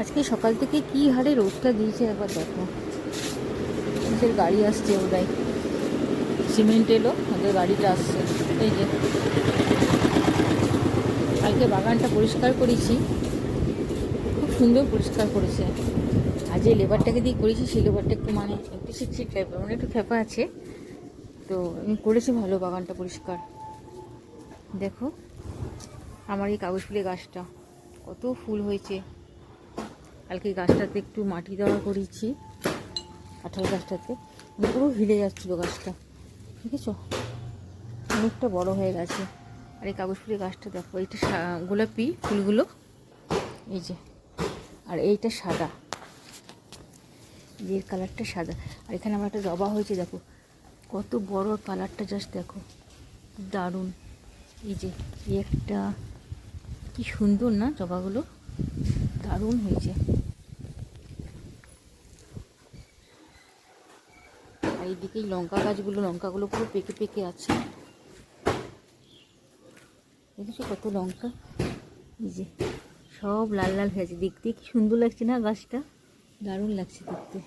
আজকে সকাল থেকে কি হারে রোদটা দিয়েছে একবার দেখো। আমাদের গাড়ি আসছে, ওটাই সিমেন্ট এলো, আমাদের গাড়িটা আসছে। এই যে কালকে বাগানটা পরিষ্কার করেছি, খুব সুন্দর পরিষ্কার করেছে। আর যে লেবারটাকে দিয়ে করেছি সেই লেবারটা একটু একটু শিক্ষিত টাইপের, একটু খেপা আছে, তো আমি করেছি ভালো বাগানটা পরিষ্কার। দেখো আমার এই কাগজ ফুলের গাছটা কত ফুল হয়েছে। কালকে গাছটাতে একটু মাটি দেওয়া করেছি, কাঁঠাল গাছটাতে পুরো হিলে যাচ্ছিলো গাছটা, দেখেছো অনেকটা বড় হয়ে গেছে। আর এই কাগজ ফুলের গাছটা দেখো, এইটা গোলাপি ফুলগুলো এই যে, আর এইটা সাদা, এর কালারটা সাদা। আর এখানে আমার একটা জবা হয়েছে, দেখো কত বড় কালারটা, জাস্ট দেখো দারুণ। এই যে একটা কি সুন্দর না, জবাগুলো দারুণ হয়েছে। আর এইদিকে লঙ্কা গাছগুলো, লঙ্কাগুলো পুরো পেকে পেকে আছে, দেখেছো কত লঙ্কা। এই যে সব লাল লাল হয়ে আছে, দেখতে কি সুন্দর লাগছে না গাছটা, দারুণ লাগছে দেখতে।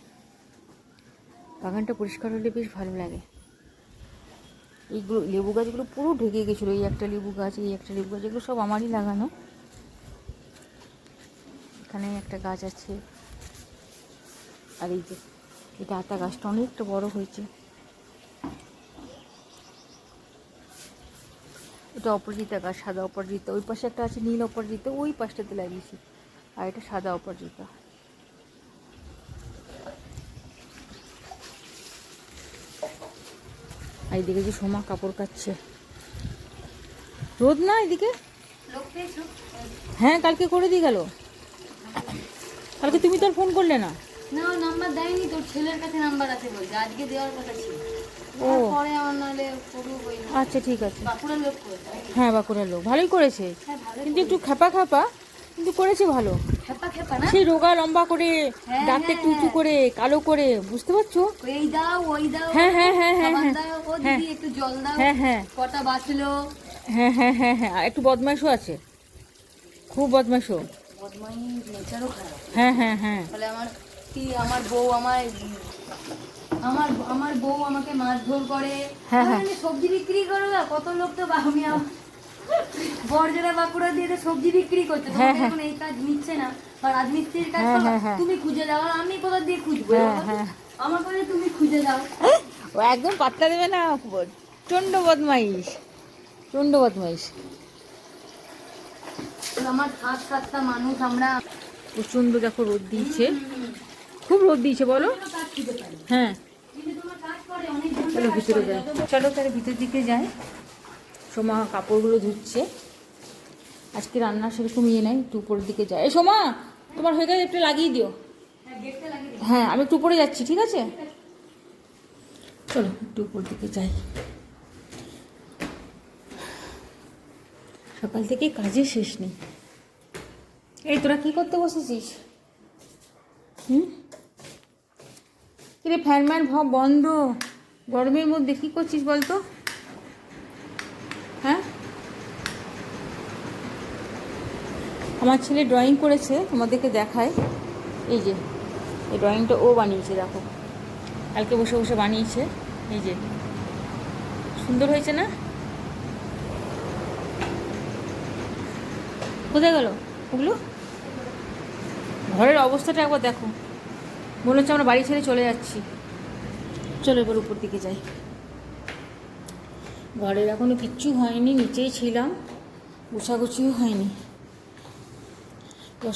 বাগানটা পরিষ্কার হলে বেশ ভালো লাগে। এইগুলো লেবু গাছগুলো পুরো ঢেকে গেছিলো, এই একটা লেবু গাছ, এই একটা লেবু গাছ, এগুলো সব আমারই লাগানো। এখানে একটা গাছ আছে, আর এই যে এটা আতা গাছটা অনেকটা বড় হয়েছে। এটা অপরাজিতা গাছ, সাদা অপরাজিতা। ওই পাশে একটা আছে নীল অপরাজিতা, ওই পাশটাতে লাগিয়েছি। আর এটা সাদা অপরাজিতা। আর এদিকে যে সোমা কাপড় কাচ্ছে, রোদ না এদিকে। হ্যাঁ কালকে করে দিয়ে গেল, কালকে তুমি তো আর ফোন করলে না। না নাম্বার দেয়নি, তোর ছেলের কাছে নাম্বার আছে বলছে, আজকে দেওয়ার কথা ছিল। ও পরে আমার নাহলে করবো। আচ্ছা ঠিক আছে। বাঁকুড়ার লোক করেছে। হ্যাঁ বাঁকুড়ার লোক, ভালোই করেছে, কিন্তু একটু খেপা খেপা, কিন্তু করেছে ভালো। খেপা খেপা না, সেই রোগা লম্বা করে, হ্যাঁ, দাঁতটা একটু উঁচু করে, কালো করে, বুঝতে পারছো। এই দাও ওই দাও, হ্যাঁ হ্যাঁ হ্যাঁ হ্যাঁ খাবার হ্যাঁ দাও, ও হ্যাঁ দিদি একটু জল দাও, হ্যাঁ হ্যাঁ কটা বাঁচলো। হ্যাঁ হ্যাঁ হ্যাঁ হ্যাঁ, আর একটু বদমাইশও আছে, খুব বদমাইশও। বদমাই নেচারও খারাপ। হ্যাঁ হ্যাঁ হ্যাঁ তাহলে আমার বউ আমার বউ আমাকে মারধর করে। হ্যাঁ, হ্যাঁ। আমি সবজি বিক্রি করো না, কত লোক তো আমি বর্জরা বাঁকুড়া দিয়ে তো সবজি বিক্রি করছে, হ্যাঁ, তোমাকে হ্যাঁ। এখন এই কাজ নিচ্ছে না, বা রাজমিস্ত্রির কাজ হ্যাঁ, করো, হ্যাঁ, হ্যাঁ। তুমি খুঁজে দাও, আর আমি কোথা দিয়ে খুঁজবো? হ্যাঁ, হ্যাঁ। আমার কাছে তুমি খুঁজে দাও। ও একদম পাত্তা দেবে না, চন্ড বদমাইশ, চন্ড বদমাইশ। আমার 7-7টা মানুষ, আমরা প্রচন্ড দেখো রোদ দিয়েছে, খুব রোদ দিয়েছে বলো। কাজ খুঁজে পাই, হ্যাঁ কিন্তু তোমার কাজ করে অনেক জন চলো ভিতরে যাই, চলো তাহলে ভিতর দিকে যাই। সোমা কাপড়গুলো ধুচ্ছে, আজকে রান্না সেরকম ইয়ে নাই, একটু উপরের দিকে যাই। এই সোমা তোমার হয়ে গেলে একটু লাগিয়ে দিও। হ্যাঁ আমি একটু উপরে যাচ্ছি, ঠিক আছে চলো একটু উপর দিকে যাই। সকাল থেকে কাজে শেষ নেই। এই তোরা কি করতে বসেছিস? কিরে ফ্যান ম্যান ভাব বন্ধ, গরমের মধ্যে কী করছিস বলতো? হ্যাঁ আমার ছেলে ড্রয়িং করেছে, তোমাদেরকে দেখায়। এই যে এই ড্রয়িংটা ও বানিয়েছে, দেখো কালকে বসে বসে বানিয়েছে। এই যে সুন্দর হয়েছে না? কোথায় গেল ওগুলো? ঘরের অবস্থাটা একবার দেখো, মনে হচ্ছে আমরা বাড়ি ছেড়ে চলে যাচ্ছি। চলো এবার উপর দিকে যাই। ঘরের এখনও কিচ্ছু হয়নি, নিচেই ছিলাম, গোছাগুছিও হয়নি।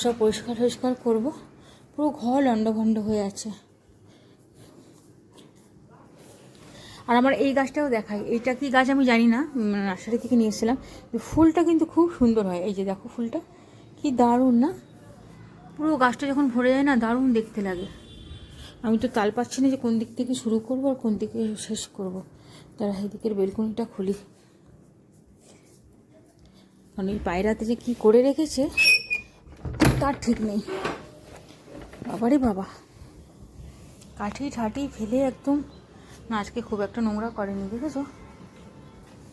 সব পরিষ্কার টরিষ্কার করবো, পুরো ঘর লন্ডভন্ড হয়ে আছে। আর আমার এই গাছটাও দেখাই, এইটা কি গাছ আমি জানি না, নার্সারি থেকে নিয়ে এসেছিলাম। ফুলটা কিন্তু খুব সুন্দর হয়, এই যে দেখো ফুলটা কি দারুণ না, পুরো গাছটা যখন ভরে যায় না দারুণ দেখতে লাগে। আমি তো তাল পাচ্ছি না যে কোন দিক থেকে শুরু করবো আর কোন দিকে শেষ করবো। তারা এদিকের বেলকনিটা খুলি, কারণ এই পায়রাতে যে কী করে রেখেছে তার ঠিক নেই। বাবারে বাবা, কাঠি ঠাঠি ফেলে একদম। না আজকে খুব একটা নোংরা করেনি, দেখেছো?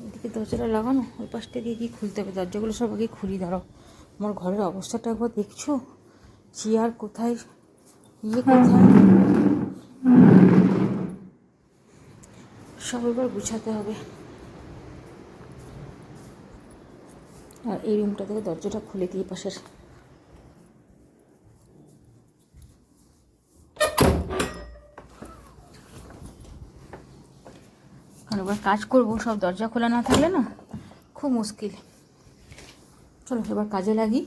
এদিকে দরজাটা লাগানো, ওই পাশ থেকে কি খুলতে হবে, দরজাগুলো সব আগে খুলি। দাঁড়াও, আমার ঘরের অবস্থাটা একবার দেখছো, চেয়ার কোথায়, কোথায়, সব এবার গুছাতে হবে। আর এই রুমটা থেকে দরজাটা খুলে দিয়ে পাশের, আর এবার কাজ করবো, সব দরজা খোলা না থাকলে না খুব মুশকিল। চলো এবার কাজে লাগি।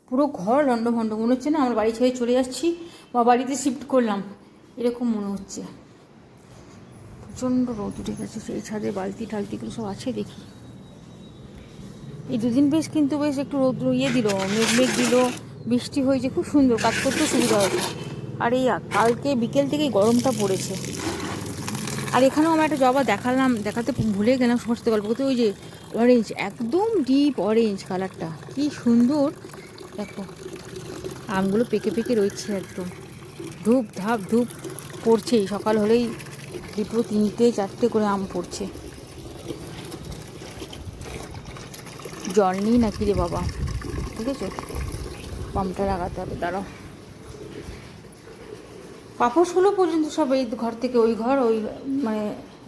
পুরো ঘর লন্ডভন্ড মনে হচ্ছে না আমার বাড়ি ছেড়ে চলে যাচ্ছি বা বাড়িতে শিফট করলাম, এরকম মনে হচ্ছে। প্রচণ্ড রোদ উঠে গেছে, সেই ছাদে বালতি টালতিগুলো সব আছে দেখি। এই দুদিন বেশ কিন্তু বেশ একটু রোদ দিল, মেঘ দিল, বৃষ্টি হয়েছে, খুব সুন্দর কাজ করতেও সুবিধা হয়েছে। আর এই কালকে বিকেল থেকেই গরমটা পড়েছে। আর এখানেও আমার একটা জবা দেখাতে ভুলে গেলাম সমস্ত গল্প করতে। ওই যে অরেঞ্জ, একদম ডিপ অরেঞ্জ কালারটা, কি সুন্দর। দেখো আমগুলো পেকে পেকে রয়েছে একদম, ধূপ ধাপ ধূপ পড়ছেই। সকাল হলেই 2, 3, 4 করে আম পড়ছে। জল নিই নাকি রে বাবা, ঠিক আছে পাম্পটা লাগাতে হবে, দাঁড়াও। পাপোশ হলো পর্যন্ত সব এই ঘর থেকে ওই ঘর, ওই মানে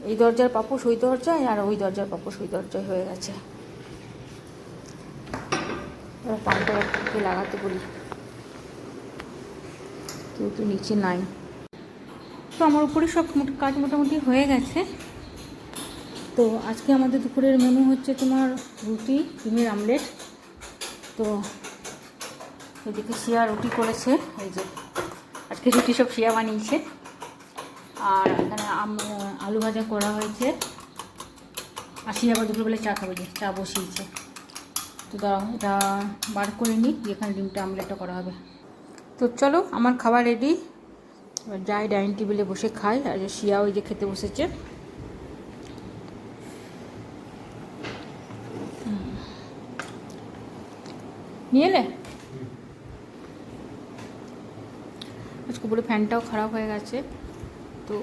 এই দরজার পাপোশ ওই দরজায়, আর ওই দরজার পাপোশ ওই দরজায় হয়ে গেছে। পাম্পটাকে লাগাতে বলি, কেউ তো নিচে নাই। তো আমার উপরে সব কাজ মোটামুটি হয়ে গেছে। তো আজকে আমাদের দুপুরের মেনু হচ্ছে তোমার রুটি, ডিমের আমলেট। তো এদিকে শিয়া রুটি করেছে, এই যে আজকে রুটি সব শিয়া বানিয়েছে। আর এখানে আলু ভাজা করা হয়েছে। আর শিয়া আবার দুপুরবেলা চা খাবে, যে চা বসিয়েছে। তো এটা বার করে নিই, যেখানে ডিমটা আমলেটটা করা হবে। তো চলো আমার খাবার রেডি, এবার যাই ডাইনিং টেবিলে বসে খাই। আর শিয়া ওই যে খেতে বসেছে। নিয়ে এলে আজকে পুরো ফ্যানটাও খারাপ হয়ে গেছে, তো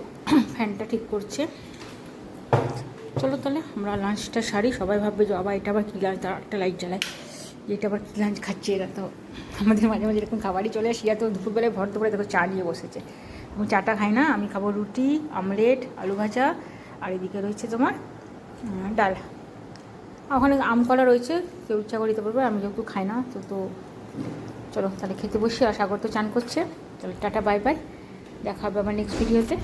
ফ্যানটা ঠিক করছে। চলো তাহলে আমরা লাঞ্চটা সারি। সবাই ভাববে যে আবার এটা আবার কী লাঞ্চ, তার একটা লাইট জ্বালায়, যে এটা আবার কী লাঞ্চ খাচ্ছে এরা। তো আমাদের মাঝে মাঝে এরকম খাবারই চলে আসি। তো দুপুরবেলায় ভর দুপুরে দেখো চা নিয়ে বসেছে। আমি চাটা খাই না, আমি খাবো রুটি, আমলেট, আলু ভাজা, আর এদিকে রয়েছে তোমার ডাল। ওখানে আম কলা রয়েছে, কেউ ইচ্ছা করে দিতে পারবে, আমি যেহেতু খাই না। তো চলো তাহলে খেতে বসি। আর সাগর তো চান করছে। চলো টাটা বাই বাই, দেখা হবে আবার নেক্সট ভিডিওতে।